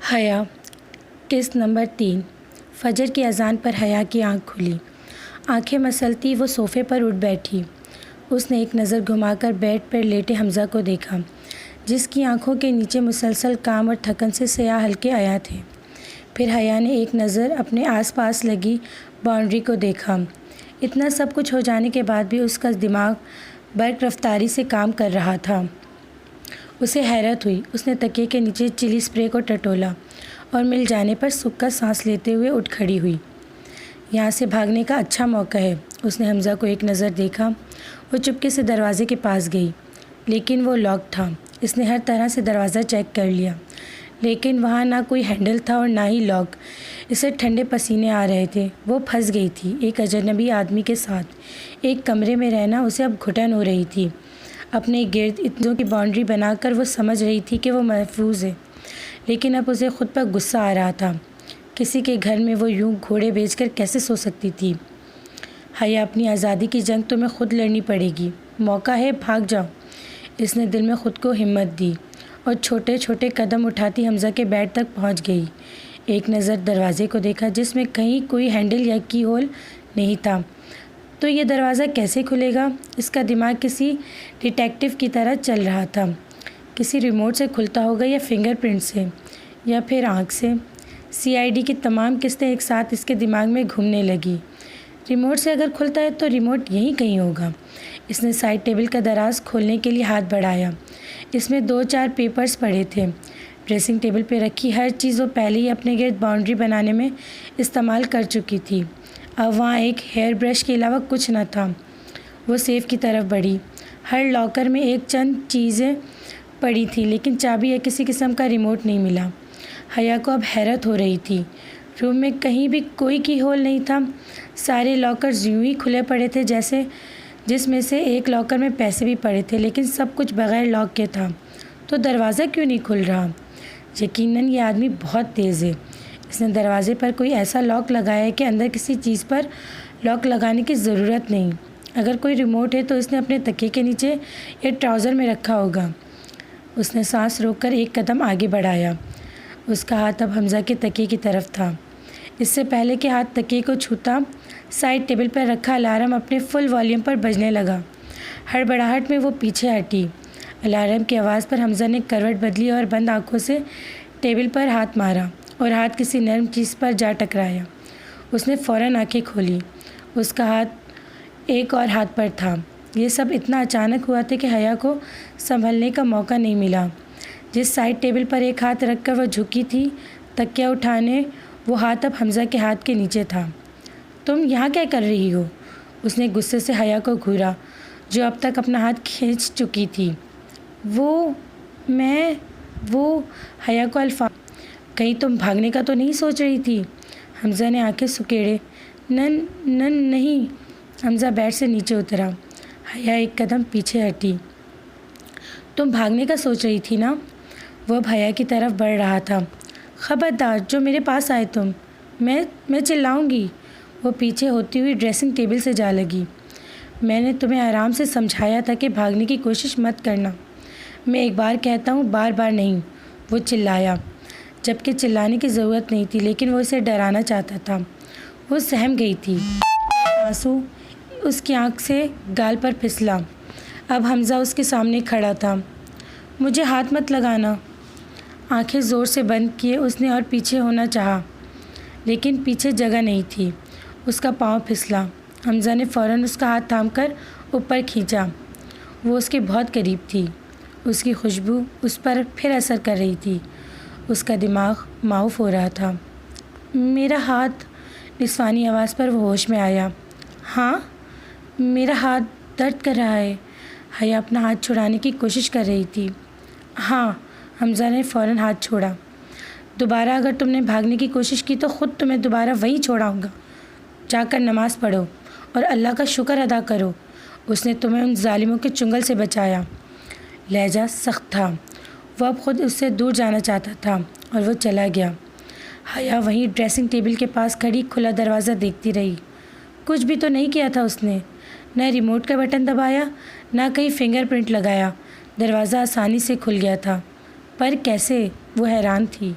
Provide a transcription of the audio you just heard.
حیا قسط نمبر 3۔ فجر کی اذان پر حیا کی آنکھ کھلی۔ آنکھیں مسلتی وہ صوفے پر اٹھ بیٹھی۔ اس نے ایک نظر گھما کر بیڈ پر لیٹے حمزہ کو دیکھا، جس کی آنکھوں کے نیچے مسلسل کام اور تھکن سے سیاہ حلقے آیا تھے۔ پھر حیا نے ایک نظر اپنے آس پاس لگی باؤنڈری کو دیکھا۔ اتنا سب کچھ ہو جانے کے بعد بھی اس کا دماغ برق رفتاری سے کام کر رہا تھا۔ اسے حیرت ہوئی۔ اس نے تکیے کے نیچے چلی اسپرے کو ٹٹولا اور مل جانے پر سکھ کا سانس لیتے ہوئے اٹھ کھڑی ہوئی۔ یہاں سے بھاگنے کا اچھا موقع ہے۔ اس نے حمزہ کو ایک نظر دیکھا۔ وہ چپکے سے دروازے کے پاس گئی، لیکن وہ لاک تھا۔ اس نے ہر طرح سے دروازہ چیک کر لیا، لیکن وہاں نہ کوئی ہینڈل تھا اور نہ ہی لاک۔ اسے ٹھنڈے پسینے آ رہے تھے۔ وہ پھنس گئی تھی ایک اجنبی آدمی کے ساتھ۔ ایک کمرے میں رہنا اسے اب گھٹن ہو رہی تھی۔ اپنے گرد اتنوں کی باؤنڈری بنا کر وہ سمجھ رہی تھی کہ وہ محفوظ ہے، لیکن اب اسے خود پر غصہ آ رہا تھا۔ کسی کے گھر میں وہ یوں گھوڑے بیچ کر کیسے سو سکتی تھی؟ حیا، اپنی آزادی کی جنگ تمہیں خود لڑنی پڑے گی۔ موقع ہے، بھاگ جاؤ۔ اس نے دل میں خود کو ہمت دی اور چھوٹے چھوٹے قدم اٹھاتی حمزہ کے بیڈ تک پہنچ گئی۔ ایک نظر دروازے کو دیکھا، جس میں کہیں کوئی ہینڈل یا کی ہول نہیں تھا۔ تو یہ دروازہ کیسے کھلے گا؟ اس کا دماغ کسی ڈیٹیکٹیو کی طرح چل رہا تھا۔ کسی ریموٹ سے کھلتا ہوگا، یا فنگر پرنٹ سے، یا پھر آنکھ سے۔ CID کی تمام قسطیں ایک ساتھ اس کے دماغ میں گھومنے لگی۔ ریموٹ سے اگر کھلتا ہے تو ریموٹ یہیں کہیں ہوگا۔ اس نے سائڈ ٹیبل کا دراز کھولنے کے لیے ہاتھ بڑھایا۔ اس میں 2-4 پیپرز پڑے تھے۔ ڈریسنگ ٹیبل پہ رکھی ہر چیز وہ پہلے ہی اپنے گرد باؤنڈری بنانے میں استعمال کر چکی تھی۔ اب وہاں ایک ہیئر برش کے علاوہ کچھ نہ تھا۔ وہ سیف کی طرف بڑھی۔ ہر لاکر میں ایک چند چیزیں پڑی تھیں، لیکن چابی یا کسی قسم کا ریموٹ نہیں ملا۔ حیا کو اب حیرت ہو رہی تھی۔ روم میں کہیں بھی کوئی کی ہول نہیں تھا۔ سارے لاکرز یوں ہی کھلے پڑے تھے، جس میں سے ایک لاکر میں پیسے بھی پڑے تھے، لیکن سب کچھ بغیر لاک کے تھا۔ تو دروازہ کیوں نہیں کھل رہا؟ یقیناً یہ آدمی بہت تیز ہے۔ اس نے دروازے پر کوئی ایسا لاک لگایا ہے کہ اندر کسی چیز پر لاک لگانے کی ضرورت نہیں۔ اگر کوئی ریموٹ ہے تو اس نے اپنے تکیے کے نیچے یا ٹراؤزر میں رکھا ہوگا۔ اس نے سانس روک کر ایک قدم آگے بڑھایا۔ اس کا ہاتھ اب حمزہ کے تکیے کی طرف تھا۔ اس سے پہلے کہ ہاتھ تکیے کو چھوتا، سائڈ ٹیبل پر رکھا الارم اپنے فل والیوم پر بجنے لگا۔ ہڑبڑاہٹ میں وہ پیچھے ہٹی۔ الارم کی آواز پر حمزہ نے کروٹ بدلی اور بند آنکھوں سے ٹیبل پر ہاتھ مارا، اور ہاتھ کسی نرم چیز پر جا ٹکرایا۔ اس نے فوراً آنکھیں کھولیں۔ اس کا ہاتھ ایک اور ہاتھ پر تھا۔ یہ سب اتنا اچانک ہوا تھا کہ حیا کو سنبھلنے کا موقع نہیں ملا۔ جس سائڈ ٹیبل پر ایک ہاتھ رکھ کر وہ جھکی تھی تکیہ اٹھانے، وہ ہاتھ اب حمزہ کے ہاتھ کے نیچے تھا۔ تم یہاں کیا کر رہی ہو؟ اس نے غصے سے حیا کو گھورا، جو اب تک اپنا ہاتھ کھینچ چکی تھی۔ وہ حیا کو الفاظ، کہیں تم بھاگنے کا تو نہیں سوچ رہی تھی؟ حمزہ نے آنکھیں سکیڑے۔ نہیں۔ حمزہ بیڈ سے نیچے اترا۔ حیا ایک قدم پیچھے ہٹی۔ تم بھاگنے کا سوچ رہی تھی نا؟ وہ اب حیا کی طرف بڑھ رہا تھا۔ خبردار جو میرے پاس آئے تم، میں چلاؤں گی۔ وہ پیچھے ہوتی ہوئی ڈریسنگ ٹیبل سے جا لگی۔ میں نے تمہیں آرام سے سمجھایا تھا کہ بھاگنے کی کوشش مت کرنا۔ میں ایک بار کہتا ہوں، بار بار نہیں۔ وہ چلایا، جبکہ چلانے کی ضرورت نہیں تھی، لیکن وہ اسے ڈرانا چاہتا تھا۔ وہ سہم گئی تھی۔ آنسو اس کی آنکھ سے گال پر پھسلا۔ اب حمزہ اس کے سامنے کھڑا تھا۔ مجھے ہاتھ مت لگانا۔ آنکھیں زور سے بند کیے اس نے اور پیچھے ہونا چاہا، لیکن پیچھے جگہ نہیں تھی۔ اس کا پاؤں پھسلا۔ حمزہ نے فوراً اس کا ہاتھ تھام کر اوپر کھینچا۔ وہ اس کے بہت قریب تھی۔ اس کی خوشبو اس پر پھر اثر کر رہی تھی۔ اس کا دماغ معاف ہو رہا تھا۔ میرا ہاتھ، نسوانی آواز پر وہ ہوش میں آیا۔ ہاں، میرا ہاتھ درد کر رہا ہے۔ حیا اپنا ہاتھ چھڑانے کی کوشش کر رہی تھی۔ ہاں، حمزہ نے فوراً ہاتھ چھوڑا۔ دوبارہ اگر تم نے بھاگنے کی کوشش کی تو خود تمہیں دوبارہ وہیں چھوڑاؤں گا۔ جا کر نماز پڑھو اور اللہ کا شکر ادا کرو، اس نے تمہیں ان ظالموں کے چنگل سے بچایا۔ لہجہ سخت تھا۔ وہ اب خود اس سے دور جانا چاہتا تھا، اور وہ چلا گیا۔ حیا وہیں ڈریسنگ ٹیبل کے پاس کھڑی کھلا دروازہ دیکھتی رہی۔ کچھ بھی تو نہیں کیا تھا اس نے، نہ ریموٹ کا بٹن دبایا، نہ کہیں فنگر پرنٹ لگایا۔ دروازہ آسانی سے کھل گیا تھا، پر کیسے؟ وہ حیران تھی۔